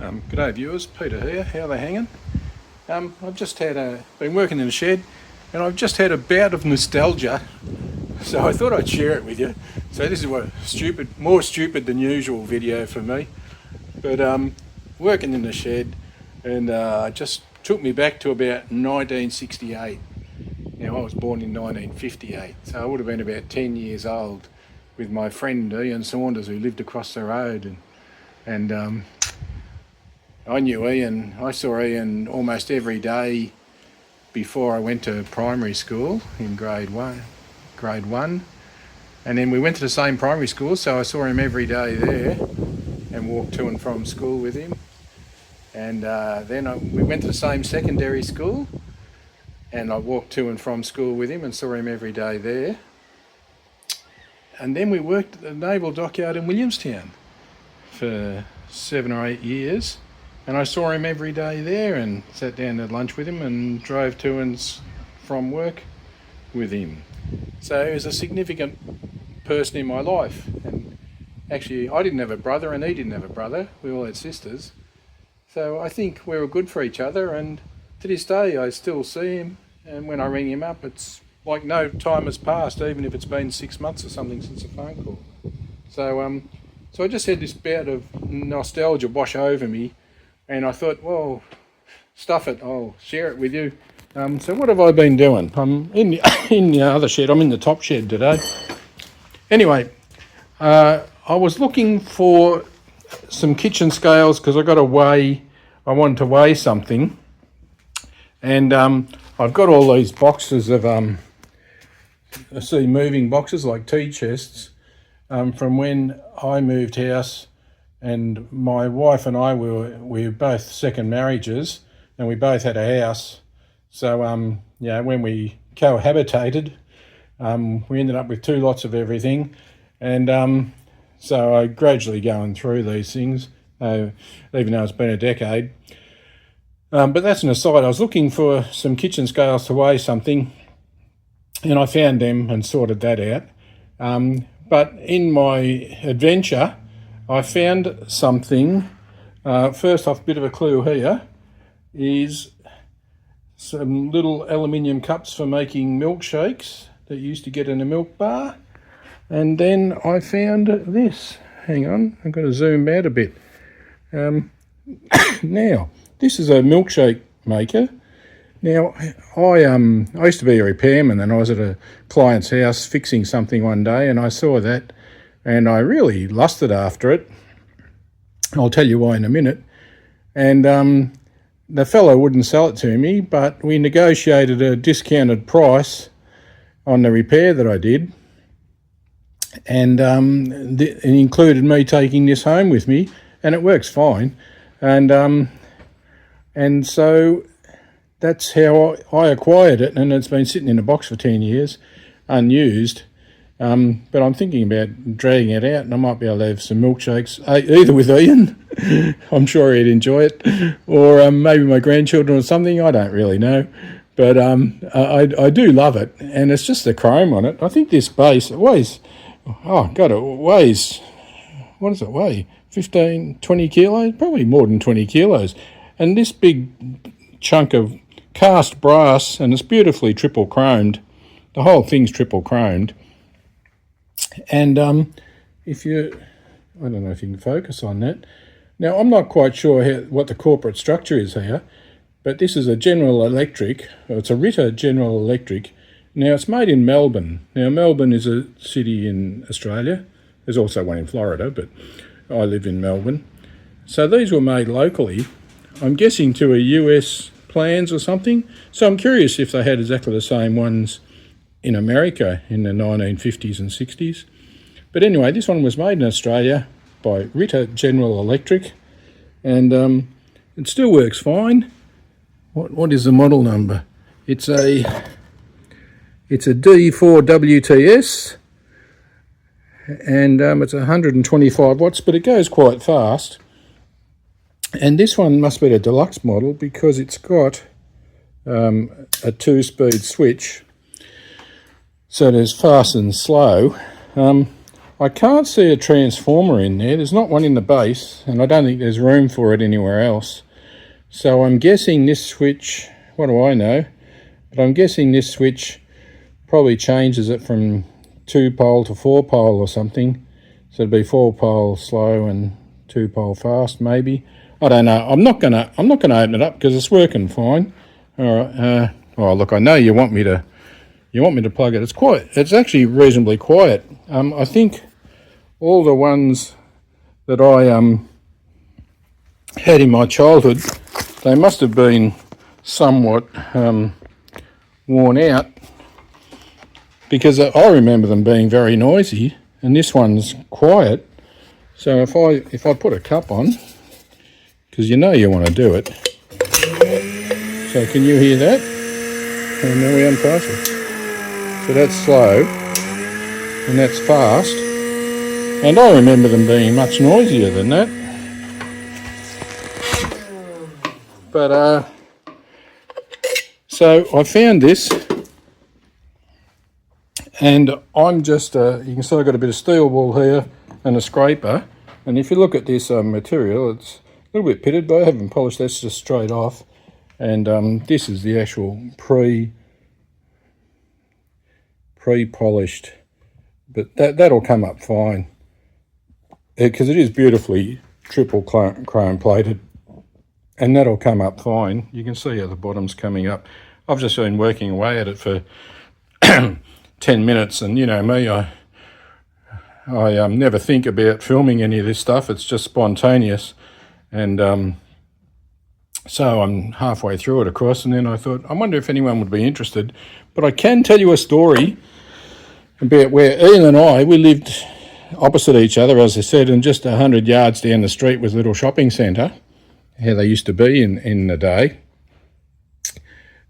G'day viewers, Peter here. How are they hanging? I've just been working in a shed, and I've just had a bout of nostalgia, so I thought I'd share it with you. So this is more stupid than usual video for me, but working in the shed, and just took me back to about 1968. Now I was born in 1958, so I would have been about 10 years old with my friend Ian Saunders, who lived across the road, and I knew Ian. I saw Ian almost every day before I went to primary school in grade one, and then we went to the same primary school, so I saw him every day there and walked to and from school with him. And then we went to the same secondary school, and I walked to and from school with him and saw him every day there. And then we worked at the Naval Dockyard in Williamstown for 7 or 8 years. And I saw him every day there and sat down at lunch with him and drove to and from work with him. So he was a significant person in my life. And actually, I didn't have a brother and he didn't have a brother. We all had sisters. So I think we were good for each other, and to this day I still see him, and when I ring him up it's like no time has passed, even if it's been 6 months or something since a phone call. So I just had this bout of nostalgia wash over me, and I thought, well, stuff it, I'll share it with you. So what have I been doing? I'm in the other shed. I'm in the top shed today. Anyway, I was looking for some kitchen scales because I wanted to weigh something. And I've got all these boxes of, moving boxes like tea chests from when I moved house. And my wife and I, we were both second marriages, and we both had a house. So, when we cohabitated, we ended up with 2 lots of everything. And so I gradually going through these things, even though it's been a decade. But that's an aside. I was looking for some kitchen scales to weigh something, and I found them and sorted that out. But in my adventure, I found something. First off, a bit of a clue here is some little aluminium cups for making milkshakes that you used to get in a milk bar. And then I found this. Hang on, I've got to zoom out a bit. Now, this is a milkshake maker. Now, I used to be a repairman, and I was at a client's house fixing something one day, and I saw that, and I really lusted after it. I'll tell you why in a minute. And the fellow wouldn't sell it to me, but we negotiated a discounted price on the repair that I did. And it included me taking this home with me, and it works fine. And so that's how I acquired it, and it's been sitting in a box for 10 years, unused. But I'm thinking about dragging it out, and I might be able to have some milkshakes, either with Ian, I'm sure he'd enjoy it, or maybe my grandchildren or something, I don't really know. But I do love it, and it's just the chrome on it. I think this base, it weighs, what does it weigh? 15, 20 kilos? Probably more than 20 kilos. And this big chunk of cast brass, and it's beautifully triple chromed. The whole thing's triple chromed. And I don't know if you can focus on that. Now, I'm not quite sure what the corporate structure is here, but this is a General Electric, or it's a Ritter General Electric. Now, it's made in Melbourne. Now, Melbourne is a city in Australia. There's also one in Florida, but I live in Melbourne. So these were made locally, I'm guessing to a US plans or something. So I'm curious if they had exactly the same ones in America in the 1950s and 60s. But anyway, this one was made in Australia by Ritter General Electric, and it still works fine. What is the model number? It's a D4WTS, and it's 125 watts, but it goes quite fast. And this one must be the deluxe model because it's got a 2-speed switch, so there's fast and slow. I can't see a transformer in there. There's not one in the base, and I don't think there's room for it anywhere else. So I'm guessing this switch, what do I know? But I'm guessing this switch probably changes it from 2-pole to 4-pole or something. So it'd be 4-pole slow and 2-pole fast, maybe. I don't know. I'm not gonna open it up because it's working fine. All right. Oh, look, I know you want me to plug it. It's actually reasonably quiet. I think all the ones that I had in my childhood, they must have been somewhat worn out, because I remember them being very noisy, and this one's quiet. So if I put a cup on, because you know you want to do it. So can you hear that? And then we unpass it. So that's slow, and that's fast. And I remember them being much noisier than that. But so I found this, and I'm just, you can see I've got a bit of steel wool here and a scraper. And if you look at this material, it's a little bit pitted, but I haven't polished. That's just straight off. And this is the actual pre-polished, but that'll come up fine, because it is beautifully triple chrome plated, and that'll come up fine. You can see how the bottom's coming up. I've just been working away at it for 10 minutes, and you know me, I never think about filming any of this stuff. It's just spontaneous. And so I'm halfway through it, of course, and then I thought, I wonder if anyone would be interested. But I can tell you a story about where Ian and I, we lived opposite each other, as I said, and just 100 yards down the street was a little shopping centre, how they used to be in the day.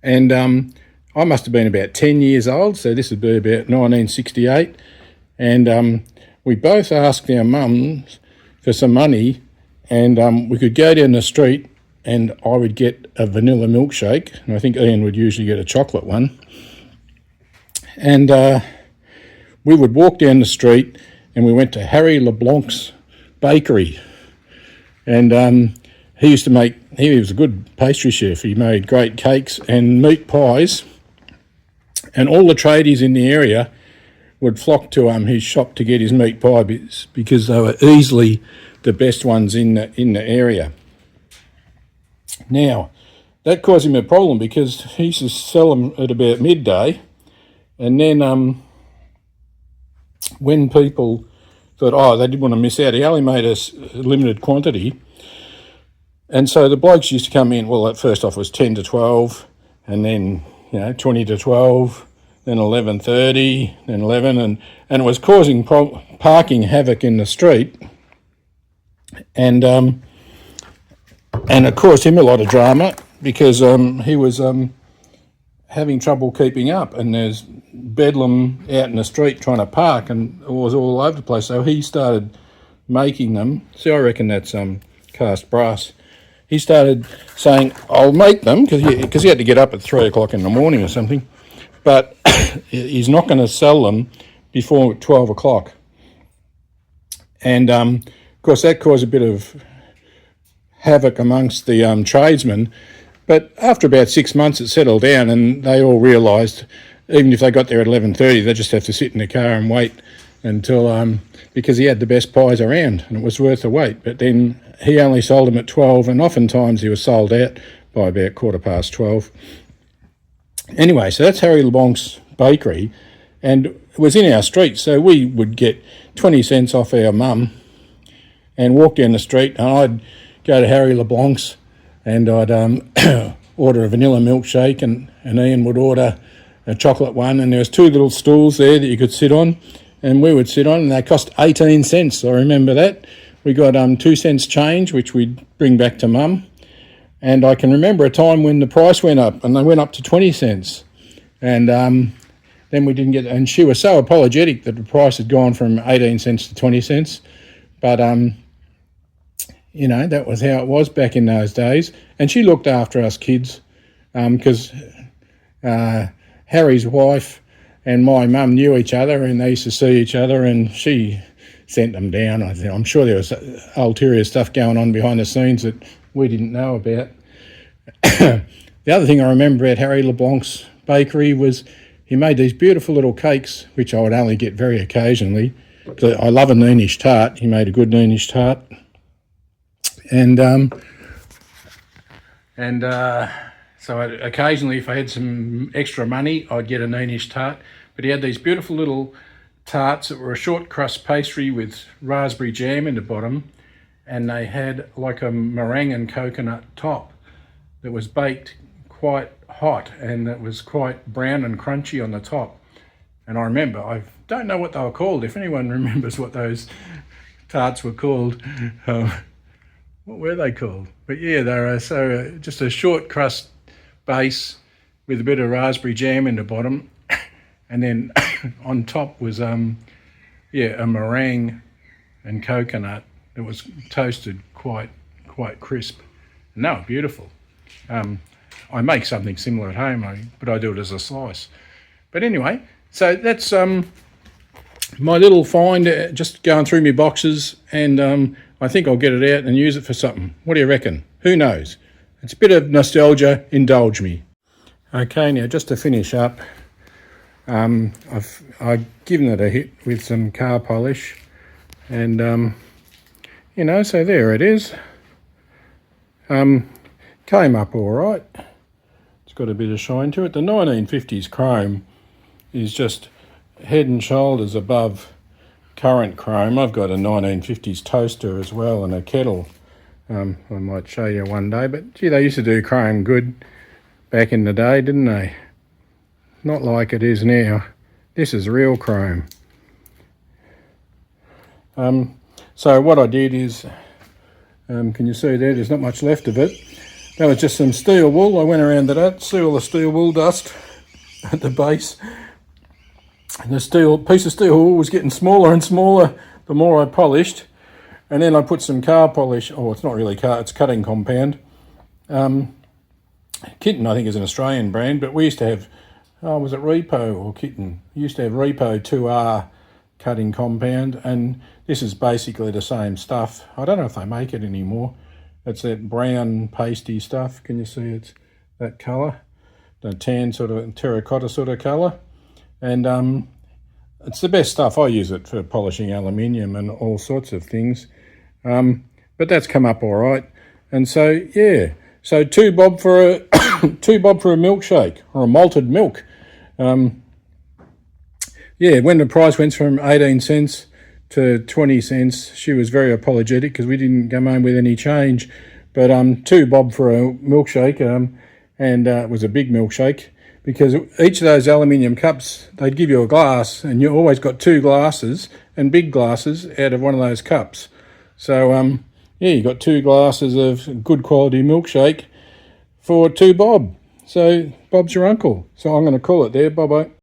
And I must have been about 10 years old, so this would be about 1968. And we both asked our mums for some money, and we could go down the street, and I would get a vanilla milkshake, and I think Ian would usually get a chocolate one. And we would walk down the street, and we went to Harry LeBlanc's bakery. And he used to make, he was a good pastry chef. He made great cakes and meat pies. And all the tradies in the area would flock to his shop to get his meat pie because they were easily the best ones in the area. Now, that caused him a problem because he used to sell them at about midday, and then when people thought, they didn't want to miss out, he only made a limited quantity. And so the blokes used to come in, well, at first off it was 10 to 12, and then 20 to 12, then 11:30, then 11, and it was causing parking havoc in the street, and it caused him a lot of drama because he was having trouble keeping up, and there's bedlam out in the street trying to park, and it was all over the place. So he started making them. See, I reckon that's cast brass. He started saying, I'll make them, because he had to get up at 3 o'clock in the morning or something, but he's not going to sell them before 12 o'clock. And, of course, that caused a bit of havoc amongst the tradesmen. But after about 6 months, it settled down, and they all realised, even if they got there at 11:30, they just have to sit in the car and wait until, because he had the best pies around, and it was worth the wait. But then he only sold them at 12, and oftentimes he was sold out by about 12:15. Anyway, so that's Harry LeBlanc's bakery, and it was in our street, so we would get 20 cents off our mum and walk down the street, and I'd go to Harry LeBlanc's and I'd order a vanilla milkshake, and Ian would order a chocolate one, and there was 2 little stools there that you could sit on, and we would sit on, and they cost 18 cents. I remember that. We got 2 cents change, which we'd bring back to mum. And I can remember a time when the price went up, and they went up to 20 cents. And then we didn't get, and she was so apologetic that the price had gone from 18 cents to 20 cents. But, that was how it was back in those days. And she looked after us kids, because Harry's wife and my mum knew each other, and they used to see each other, and she sent them down. I'm sure there was ulterior stuff going on behind the scenes that we didn't know about. The other thing I remember about Harry LeBlanc's bakery was he made these beautiful little cakes, which I would only get very occasionally. I love a noonish tart. He made a good noonish tart. So occasionally, if I had some extra money, I'd get a noonish tart. But he had these beautiful little tarts that were a short crust pastry with raspberry jam in the bottom, and they had like a meringue and coconut top that was baked quite hot, and it was quite brown and crunchy on the top. And I remember, I don't know what they were called. If anyone remembers what those tarts were called, what were they called? But yeah, they were just a short crust base with a bit of raspberry jam in the bottom, and then on top was a meringue and coconut that was toasted quite crisp, and they were beautiful. I make something similar at home, but I do it as a slice. But anyway, so that's my little find, just going through my boxes, and I think I'll get it out and use it for something. What do you reckon? Who knows? It's a bit of nostalgia. Indulge me. Okay, now just to finish up, I've given it a hit with some car polish, and so there it is. Came up all right. It's got a bit of shine to it. The 1950s chrome is just head and shoulders above current chrome. I've got a 1950s toaster as well and a kettle. I might show you one day, but gee, they used to do chrome good back in the day, didn't they? Not like it is now. This is real chrome. So what I did is, can you see there, there's not much left of it. That was just some steel wool. I went around to that, see all the steel wool dust at the base. And the piece of steel wool was getting smaller and smaller the more I polished. And then I put some car polish, it's not really car, it's cutting compound. Kitten, I think, is an Australian brand, but we used to have, was it Repo or Kitten? We used to have Repo 2R cutting compound, and this is basically the same stuff. I don't know if they make it anymore. It's that brown pasty stuff. Can you see it's that colour? The tan sort of terracotta sort of colour. And it's the best stuff. I use it for polishing aluminium and all sorts of things. But that's come up all right. And so, yeah. So $2 bob for a $2 bob for a milkshake or a malted milk. When the price went from 18 cents to 20 cents, she was very apologetic because we didn't come home with any change. But $2 bob for a milkshake, and it was a big milkshake, because each of those aluminium cups, they'd give you a glass, and you always got 2 glasses and big glasses out of one of those cups. So you got 2 glasses of good quality milkshake for $2 bob. So Bob's your uncle. So I'm going to call it there. Bye bye.